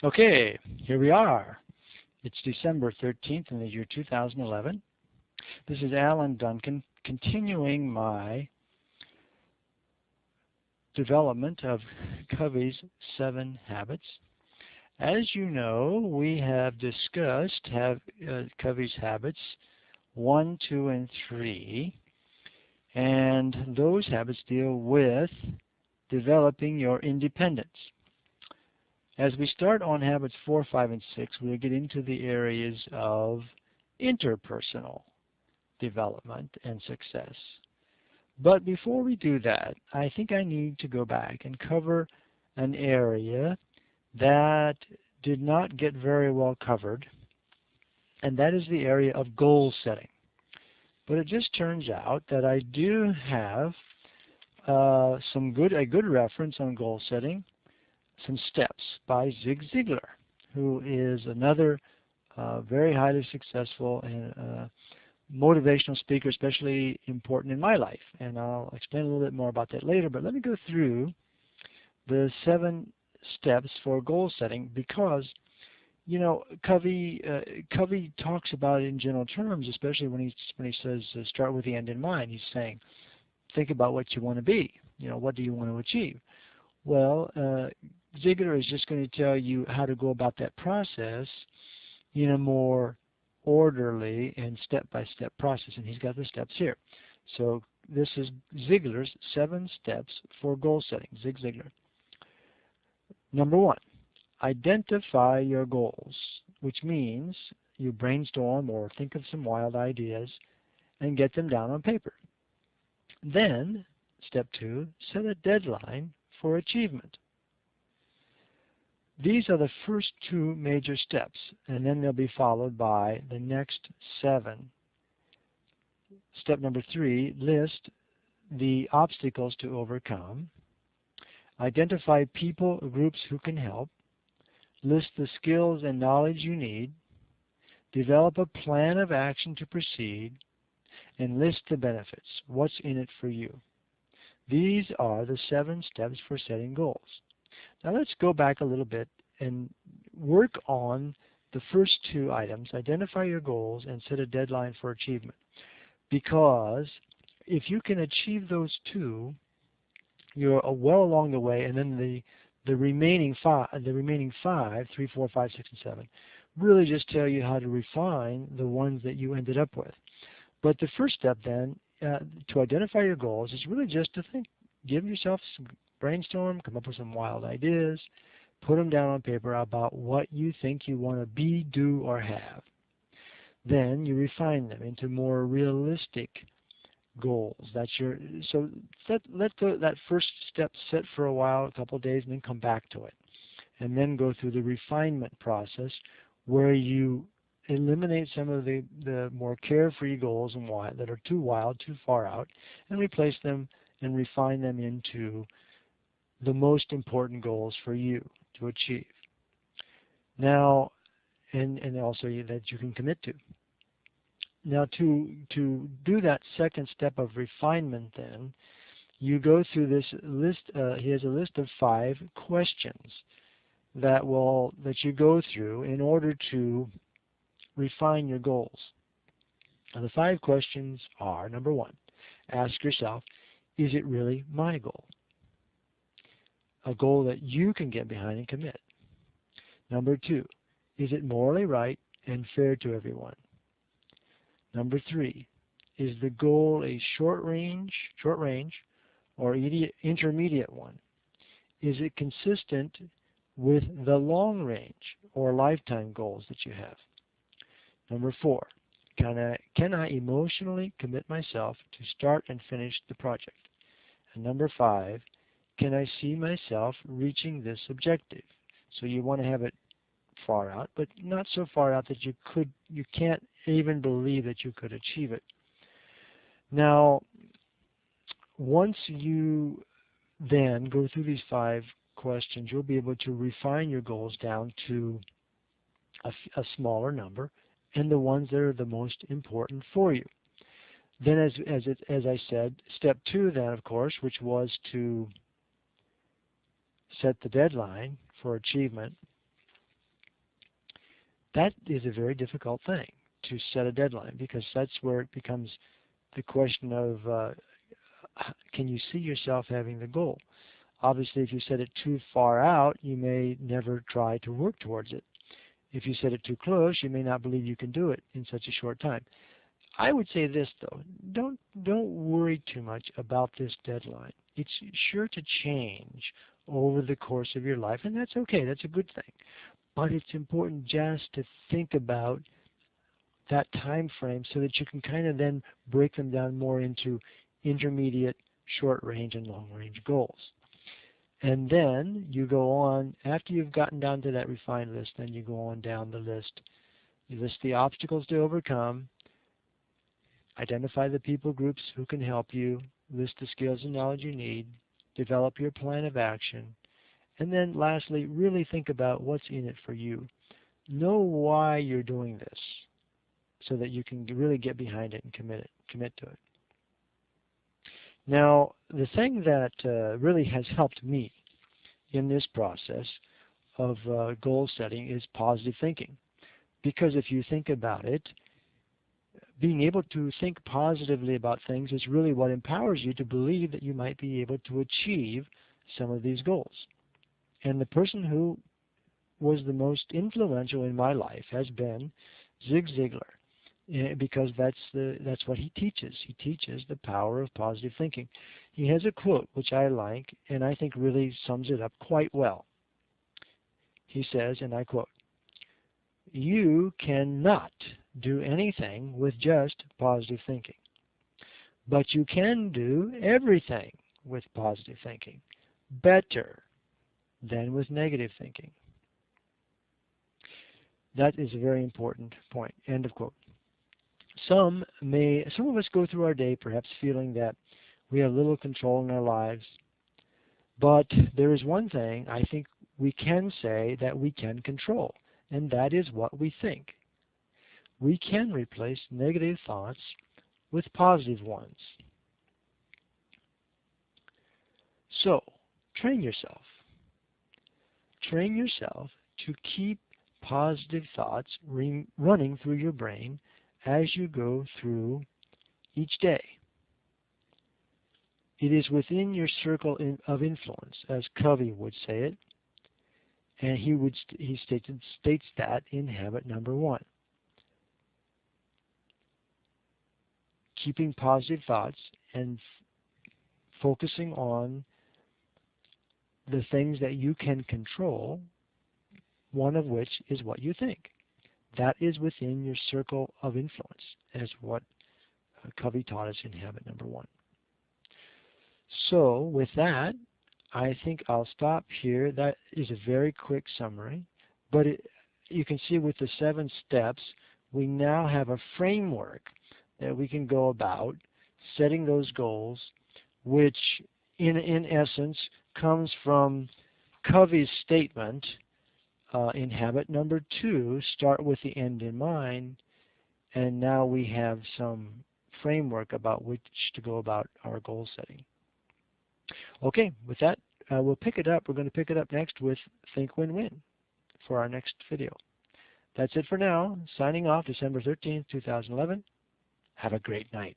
Okay, here we are. It's December 13th in the year 2011. This is Alan Duncan continuing my development of Covey's 7 habits. As you know, we have discussed Covey's habits 1, 2, and 3, and those habits deal with developing your independence. As we start on habits 4, 5, and 6, we'll get into the areas of interpersonal development and success. But before we do that, I think I need to go back and cover an area that did not get very well covered, and that is the area of goal setting. But it just turns out that I do have a good reference on goal setting, some steps by Zig Ziglar, who is another very highly successful and motivational speaker, especially important in my life. And I'll explain a little bit more about that later. But let me go through the 7 steps for goal setting, because Covey talks about it in general terms, especially when he says start with the end in mind. He's saying, think about what you want to be. What do you want to achieve? Well, Ziegler is just going to tell you how to go about that process in a more orderly and step-by-step process, and he's got the steps here. So this is Ziegler's 7 steps for goal setting, Zig Ziglar. Number 1, identify your goals, which means you brainstorm or think of some wild ideas and get them down on paper. Then, step 2, set a deadline for achievement. These are the first 2 major steps, and then they'll be followed by the next 7. Step number 3, list the obstacles to overcome. Identify people or groups who can help. List the skills and knowledge you need. Develop a plan of action to proceed. And list the benefits. What's in it for you? These are the 7 steps for setting goals. Now let's go back a little bit and work on the first 2 items, identify your goals and set a deadline for achievement. Because if you can achieve those 2, you're well along the way, and then the remaining 5, 3, 4, 5, 6, and 7, really just tell you how to refine the ones that you ended up with. But the first step then, to identify your goals, is really just to think. Give yourself some brainstorm, come up with some wild ideas, put them down on paper about what you think you want to be, do, or have. Then you refine them into more realistic goals. So let that first step sit for a while, a couple of days, and then come back to it. And then go through the refinement process where you eliminate some of the more carefree goals and that are too wild, too far out, and replace them and refine them into the most important goals for you to achieve. Now, and also that you can commit to. Now, to do that second step of refinement, then you go through this list. He has a list of 5 questions that you go through in order to refine your goals. Now, the 5 questions are: number 1, ask yourself, is it really my goal? A goal that you can get behind and commit. Number 2, is it morally right and fair to everyone? Number 3, is the goal a short range or intermediate one? Is it consistent with the long range or lifetime goals that you have? Number 4, can I emotionally commit myself to start and finish the project? And number 5, can I see myself reaching this objective? So you want to have it far out, but not so far out that you can't even believe that you could achieve it. Now, once you then go through these 5 questions, you'll be able to refine your goals down to a smaller number and the ones that are the most important for you. Then, as I said, step 2 then, of course, which was to set the deadline for achievement, That is a very difficult thing, to set a deadline, because that's where it becomes the question of can you see yourself having the goal? Obviously, if you set it too far out, you may never try to work towards it. If you set it too close, you may not believe you can do it in such a short time. I would say this, though. Don't worry too much about this deadline. It's sure to change over the course of your life, and that's okay. That's a good thing. But it's important just to think about that time frame so that you can kind of then break them down more into intermediate, short range, and long range goals. And then you go on, after you've gotten down to that refined list, then you go on down the list. You list the obstacles to overcome, identify the people groups who can help you, list the skills and knowledge you need, develop your plan of action, and then lastly, really think about what's in it for you. Know why you're doing this so that you can really get behind it and commit to it. Now, the thing that really has helped me in this process of goal setting is positive thinking. Because if you think about it, being able to think positively about things is really what empowers you to believe that you might be able to achieve some of these goals. And the person who was the most influential in my life has been Zig Ziglar, because that's what he teaches. He teaches the power of positive thinking. He has a quote which I like, and I think really sums it up quite well. He says, and I quote, "You cannot do anything with just positive thinking, but you can do everything with positive thinking better than with negative thinking." That is a very important point. End of quote. Some of us go through our day perhaps feeling that we have little control in our lives, but there is one thing I think we can say that we can control, and that is what we think. We can replace negative thoughts with positive ones. So, train yourself. Train yourself to keep positive thoughts running through your brain as you go through each day. It is within your circle of influence, as Covey would say it, and he states that in habit number 1. Keeping positive thoughts and focusing on the things that you can control, one of which is what you think. That is within your circle of influence, as what Covey taught us in habit number 1. So with that, I think I'll stop here. That is a very quick summary, but you can see with the 7 steps, we now have a framework that we can go about setting those goals, which in essence comes from Covey's statement in habit number 2, start with the end in mind, and now we have some framework about which to go about our goal setting. Okay, with that, we'll pick it up. We're going to pick it up next with Think Win-Win for our next video. That's it for now. Signing off, December 13th, 2011. Have a great night.